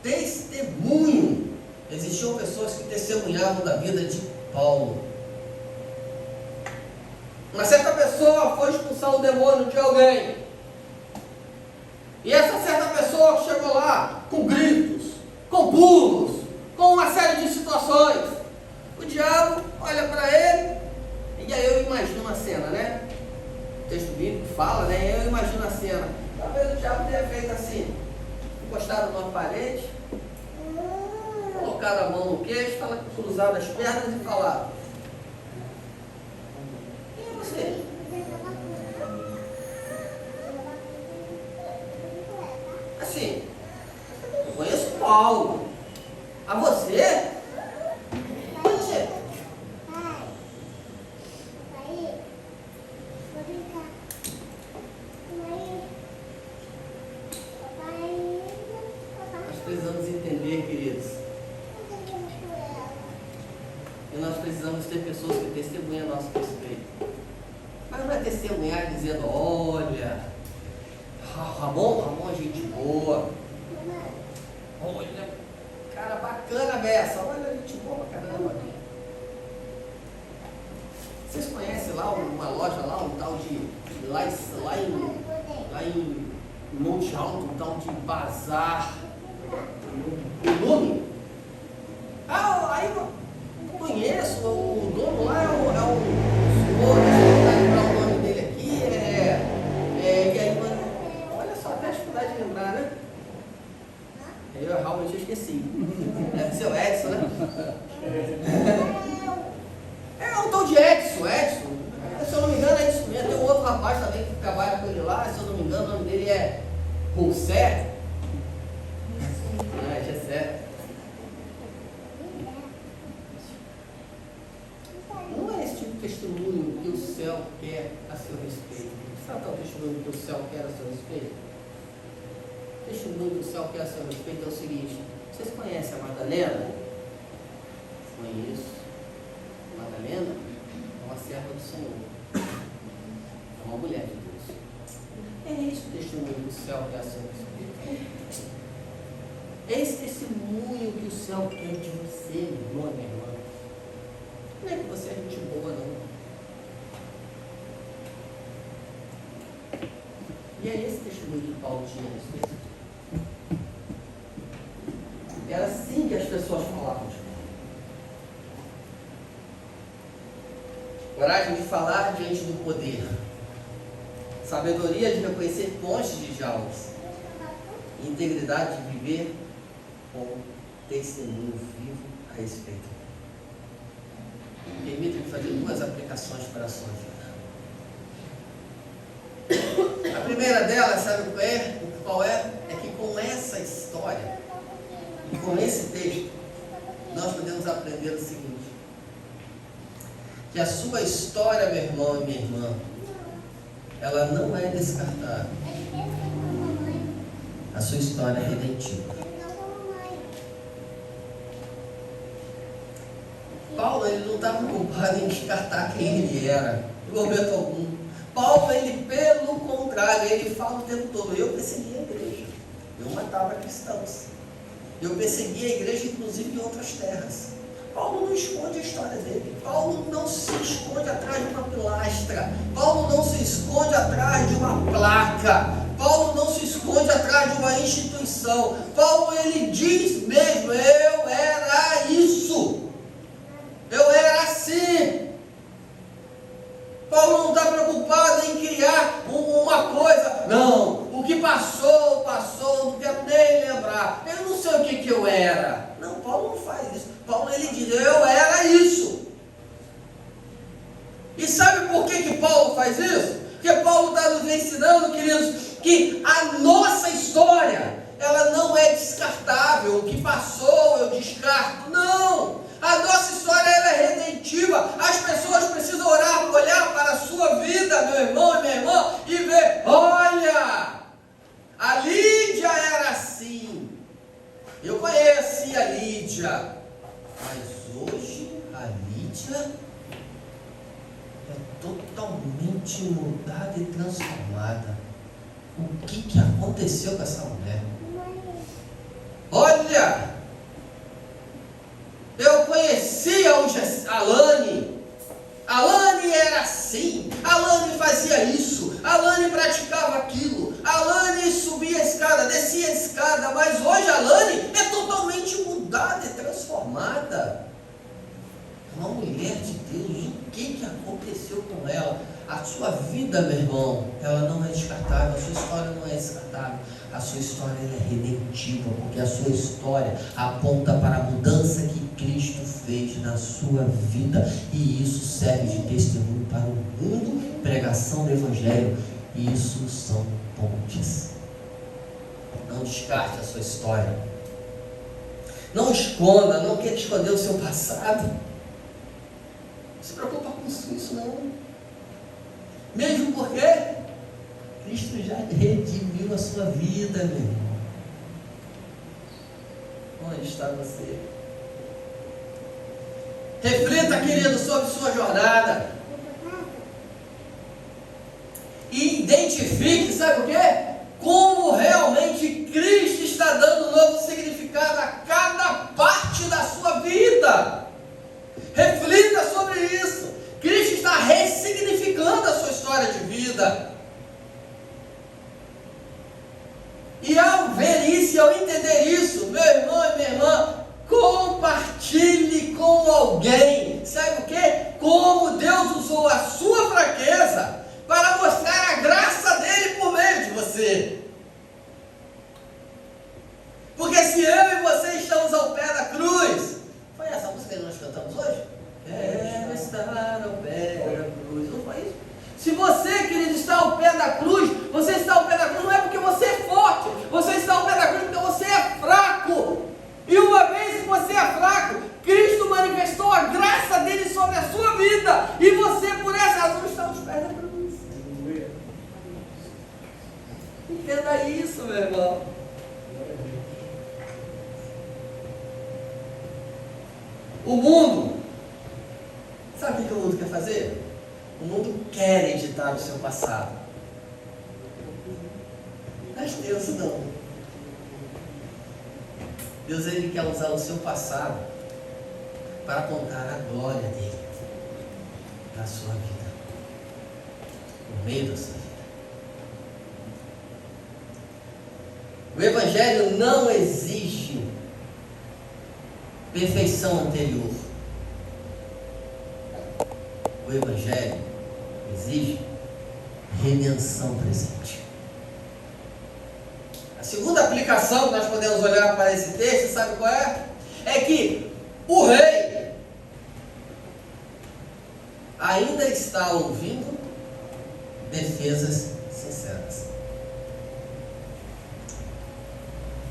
testemunho. Existiam pessoas que testemunhavam da vida de Paulo. Uma certa pessoa foi expulsar um demônio de alguém. E essa certa pessoa chegou lá com gritos, com pulos, com uma série de situações. O diabo olha para ele, e aí eu imagino a cena, né? O texto bíblico fala, né? Eu imagino a cena. Talvez o diabo tenha feito assim, encostado numa parede, colocado a mão no queixo, cruzado as pernas e falado: quem é você? Assim, eu conheço Paulo. A você? Você? Nós precisamos entender, queridos, e nós precisamos ter pessoas que testemunham a nosso respeito. Mas não é testemunhar dizendo: olha, Ramon é gente boa. Olha, cara bacana beça. Olha, gente boa pra caramba. Vocês conhecem lá uma loja lá, um tal de lá em Monte Alto, um tal de Bazar Lume? Aí eu conheço o dono testemunho que o céu quer a seu respeito? Sabe qual é o testemunho que o céu quer a seu respeito? O testemunho que o céu quer a seu respeito é o seguinte: vocês conhecem a Madalena? Conheço. Madalena é uma serva do Senhor, é uma mulher de Deus. É esse o testemunho que o céu quer a seu respeito. É esse testemunho que o céu quer de você, meu irmão e minha irmã. Não é que você é gente boa, não. E é esse testemunho que Paulo tinha a respeito. Era assim que as pessoas falavam de Paulo. Coragem de falar diante do poder. Sabedoria de reconhecer pontes de jaulas. Integridade de viver com testemunho vivo a respeito. Permita-me fazer duas aplicações para a sua vida. A primeira delas, sabe qual é? É que com essa história e com esse texto, nós podemos aprender o seguinte: que a sua história, meu irmão e minha irmã, ela não é descartável. A sua história é redentiva. Paulo, ele não estava preocupado em descartar quem ele era, em momento algum. Paulo, ele, pelo contrário, ele fala o tempo todo: eu persegui a igreja, eu matava cristãos, eu persegui a igreja, inclusive em outras terras. Paulo não esconde a história dele. Paulo não se esconde atrás de uma pilastra. Paulo não se esconde atrás de uma placa. Paulo não se esconde atrás de uma instituição. Paulo, ele diz mesmo: eu era isso. Eu era assim. Paulo não está preocupado em criar uma coisa. Não, o que passou, não quero nem lembrar. Eu não sei o que eu era. Não, Paulo não faz isso. Paulo, ele diz: eu era isso. E sabe por que Paulo faz isso? Porque Paulo está nos ensinando, queridos, que a nossa história, ela não é descartável. O que passou eu descarto. Não! A nossa história, ela é redentiva. As pessoas precisam olhar para a sua vida, meu irmão e minha irmã, e ver: olha, a Lídia era assim. Eu conheci a Lídia, mas hoje a Lídia é totalmente mudada e transformada. O que aconteceu com essa mulher? Olha, eu conhecia a Alane. A Alane era assim. A Alane fazia isso. A Alane praticava aquilo. A Alane subia a escada, descia a escada. Mas hoje a Alane é totalmente mudada e transformada. Uma mulher de Deus. O que aconteceu com ela? A sua vida, meu irmão, ela não é descartável. A sua história não é descartável. A sua história é redentiva, porque a sua história aponta para a mudança que Cristo fez na sua vida, e isso serve de testemunho para o mundo, pregação do Evangelho. E isso são pontes. Não descarte a sua história. Não esconda, não queira esconder o seu passado. Não se preocupa com isso, não. Mesmo porque Cristo já redimiu a sua vida, meu irmão. Onde está você? Reflita, querido, sobre sua jornada. E identifique, sabe o quê? Como realmente Cristo está dando um novo significado a cada parte da sua vida. Reflita sobre isso. Cristo está ressignificando a sua história de vida. E ao ver isso, e ao entender isso, meu irmão e minha irmã, compartilhe com alguém. Sabe o quê? Como Deus usou a sua fraqueza para mostrar a graça dele por meio de você. Porque se eu e você estamos ao pé da cruz, foi essa música que nós cantamos hoje? Quero estar ao pé da cruz. Não foi isso? Se você, querido, está ao pé da cruz, você está ao pé da cruz não é porque você é forte, você está ao pé da cruz porque você é fraco. E uma vez que você é fraco, Cristo manifestou a graça dele sobre a sua vida, e você isso, meu irmão. O mundo, sabe o que o mundo quer fazer? O mundo quer editar o seu passado. Mas Deus não. Deus, Ele quer usar o seu passado para contar a glória dele na sua vida, no meio da sua vida. O Evangelho não exige perfeição anterior. O Evangelho exige redenção presente. A segunda aplicação que nós podemos olhar para esse texto, sabe qual é? É que o rei ainda está ouvindo defesas sinceras.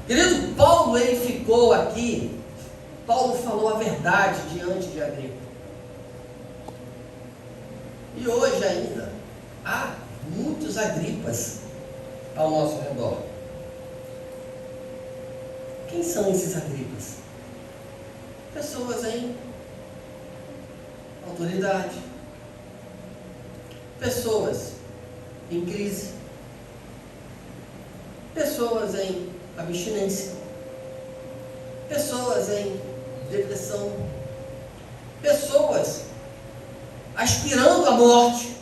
Querido, Paulo, ele ficou aqui, Paulo falou a verdade diante de Agripa. E hoje ainda há muitos Agripas ao nosso redor. Quem são esses Agripas? Pessoas em autoridade, pessoas em crise, pessoas em abstinência, pessoas em depressão, pessoas aspirando à morte,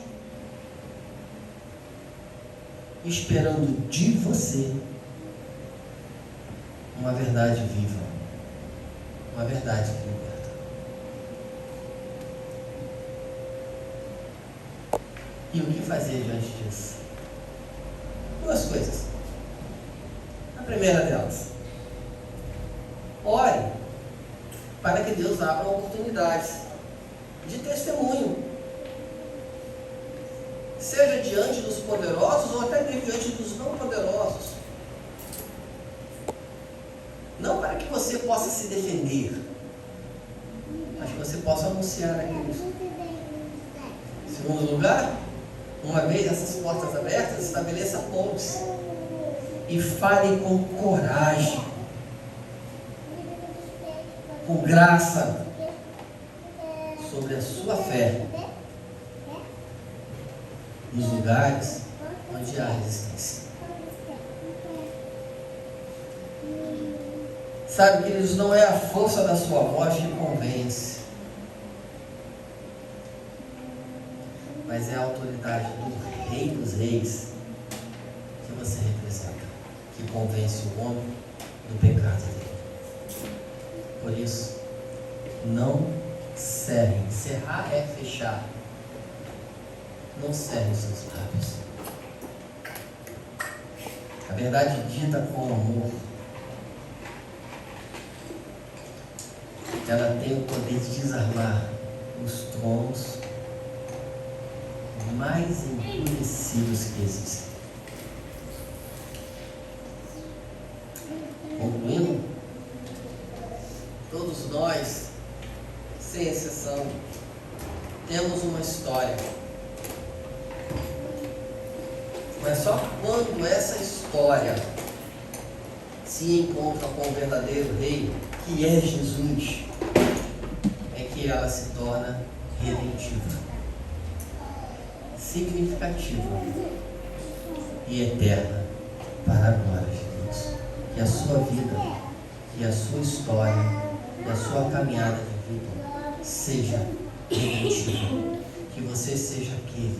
esperando de você uma verdade viva, uma verdade que liberta. E o que fazer diante disso? Duas coisas. A primeira delas, ore para que Deus abra oportunidades de testemunho, seja diante dos poderosos ou até mesmo diante dos não poderosos. Não para que você possa se defender, mas que você possa anunciar a Cristo. Em segundo lugar, uma vez essas portas abertas, estabeleça pontes e fale com coragem, com graça, sobre a sua fé nos lugares onde há resistência. Sabe, queridos, não é a força da sua voz que convence, mas é a autoridade do Rei dos Reis que você representa, que convence o homem do pecado dele. Por isso, não cerre. Cerrar é fechar. Não cerre os seus lábios. A verdade dita com amor, ela tem o poder de desarmar os tronos mais endurecidos que existem. Concluindo, todos nós, sem exceção, temos uma história. Mas só quando essa história se encontra com o verdadeiro Rei, que é Jesus, é que ela se torna redentiva, significativa e eterna para a glória de Deus. Que a sua vida, que a sua história, que a sua caminhada de vida seja redentiva. Que você seja aquele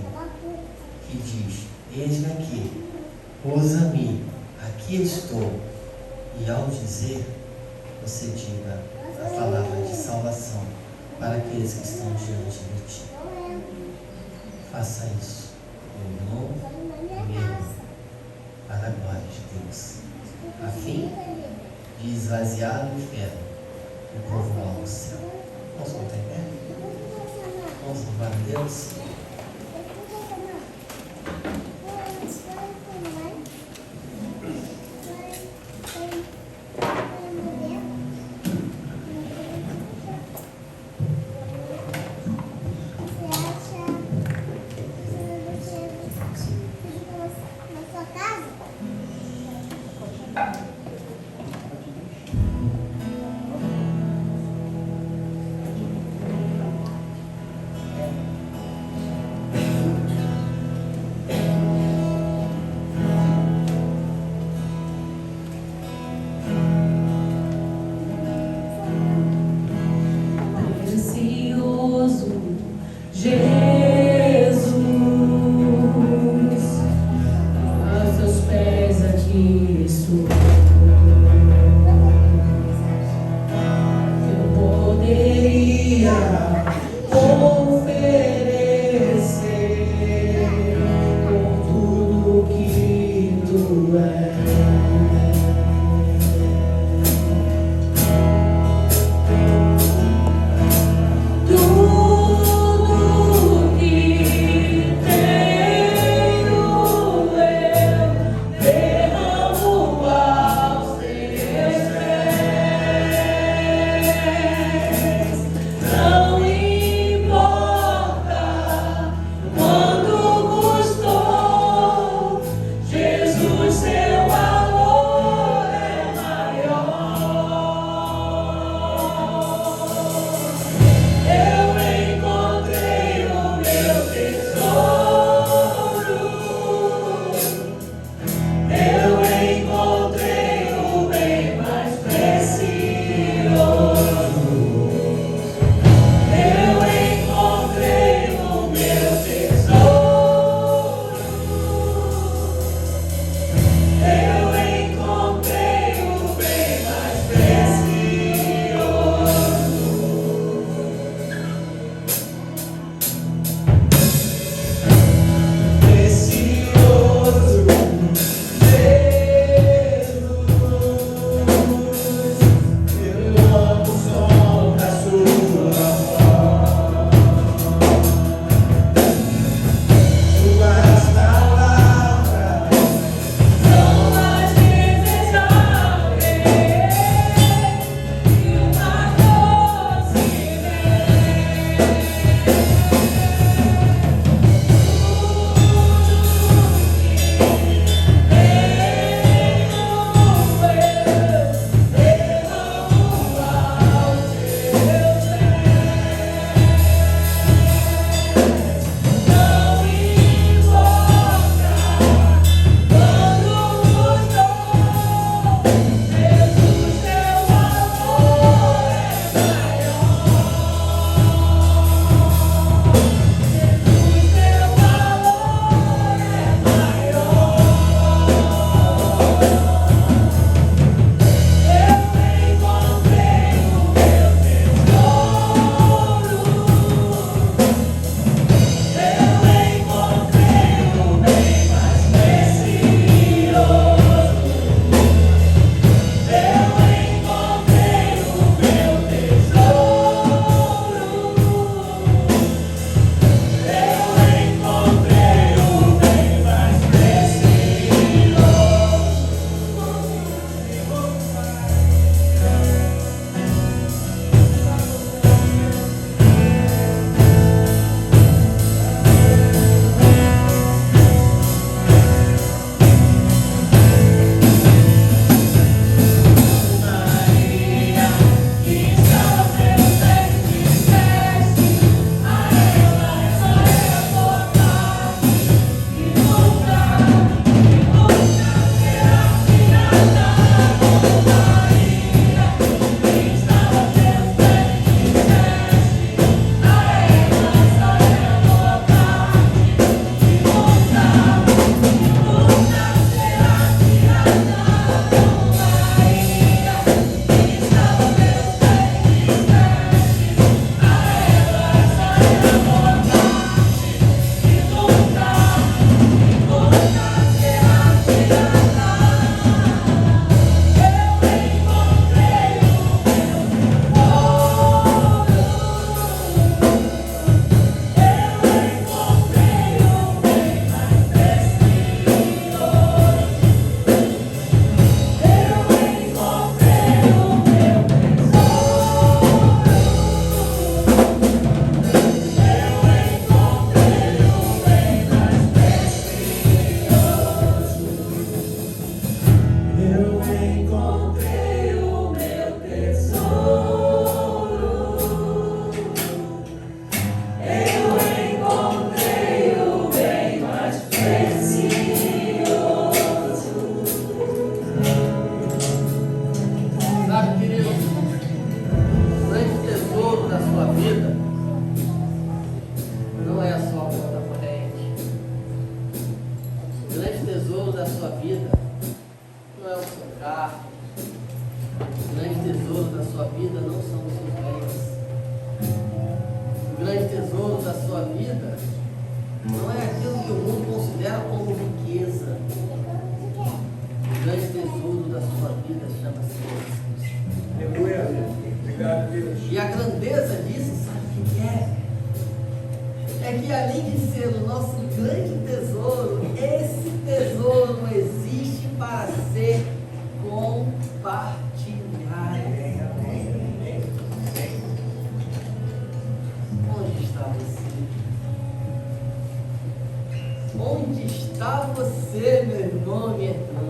que diz: eis-me aqui, usa-me, aqui estou. E ao dizer, você diga a palavra de salvação para aqueles que estão diante de ti. Faça isso, meu irmão, minha irmã, para a glória de Deus, a fim de esvaziar o inferno e povoar o céu. Vamos voltar em pé? Vamos louvar a Deus. Jesus, aos teus pés aqui estou. Eu poderia oferecer por tudo que tu és. Tudo sua vida não é aquilo que o mundo considera como riqueza. O grande tesouro da sua vida chama-se Jesus. Aleluia. Obrigado, Deus. E a grandeza disso, sabe o que é? É que além de ser o nosso grande tesouro, esse tesouro existe para ser compartilhado. Onde está você? Onde está você, meu irmão, minha irmã?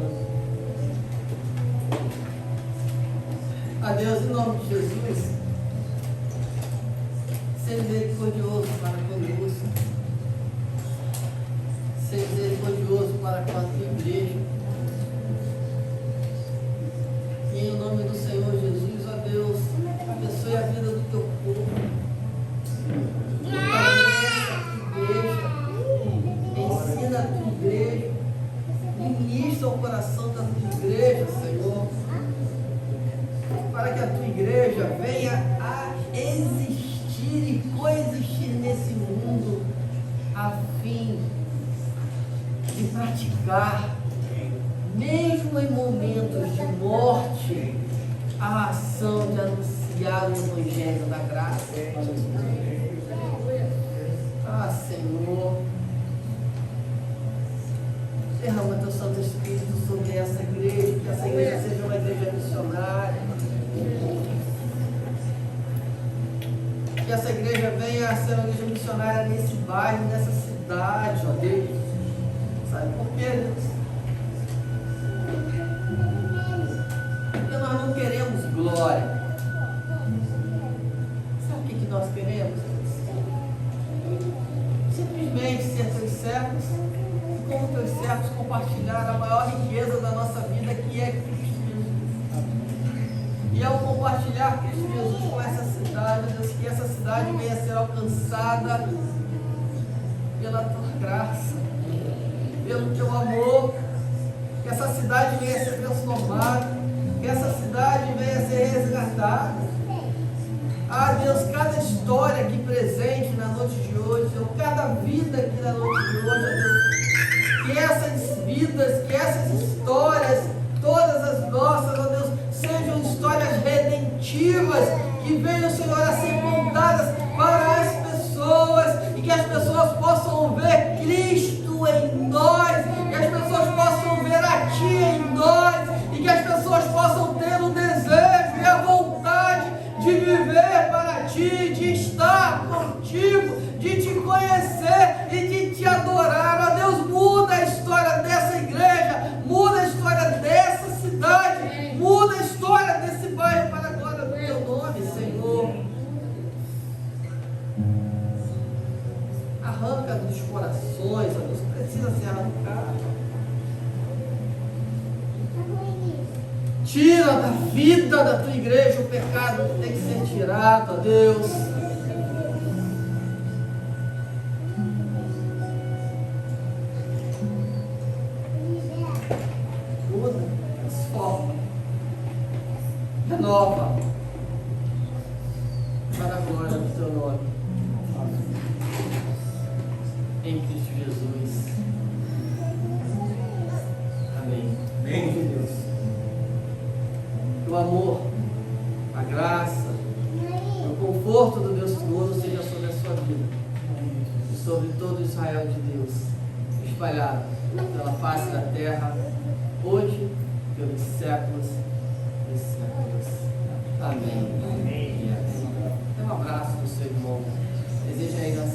A Deus, em nome de Jesus, ser misericordioso para conosco, ser misericordioso para com a tua igreja. E em nome do Senhor Jesus, ó Deus, abençoe a vida do teu povo. Fortalece a tua igreja, ensina a tua igreja, ministra o coração da tua igreja, Senhor, para que a tua igreja venha a existir e coexistir nesse mundo, a fim de praticar, mesmo em momentos de morte, a ação de anunciar o Evangelho da graça. Ah, Senhor, derrama teu Santo Espírito sobre essa igreja, que essa igreja seja uma igreja missionária. Que essa igreja venha a ser uma igreja missionária nesse bairro, nessa cidade, ó Deus. Sabe por quê, Deus? Porque nós não queremos glória. Sabe o que nós queremos, Deus? Simplesmente ser teus servos e, como teus servos, compartilhar a maior riqueza da nossa vida, que é Cristo Jesus. E ao compartilhar Cristo Jesus com essa cidade, Deus, que essa cidade venha a ser alcançada pela tua graça, pelo teu amor, que essa cidade venha a ser transformada, que essa cidade venha a ser resgatada. Ah, Deus, cada história aqui presente na noite de hoje, ou cada vida aqui na noite de hoje, ó Deus, que essas vidas, que essas histórias, todas as nossas, ó Deus, sejam histórias redentivas, que venham, Senhor, a ser contadas para as pessoas, e que as pessoas possam ver Cristo em nós, que as pessoas possam ver a Ti em nós, e que as pessoas possam ter o desejo e a vontade de viver para Ti, de estar contigo, de Te conhecer e de Te adorar. Ó Deus, muda a história dessa igreja, muda a história dessa cidade, muda a história desse bairro para a glória do Teu nome, Senhor. Arranca dos corações, ó Deus, precisa ser arrancado. Tira da vida da tua igreja o pecado que tem que ser tirado, ó Deus. Muda, transforma, renova, para a glória do teu nome. Em Cristo Jesus. Amém. Amém. De Deus. Que o amor, a graça, o conforto do Deus Todo seja sobre a sua vida e sobre todo Israel de Deus, espalhado pela face da terra, hoje, pelos séculos dos séculos. Amém. Amém. Dê um abraço do seu irmão. Deseja aí na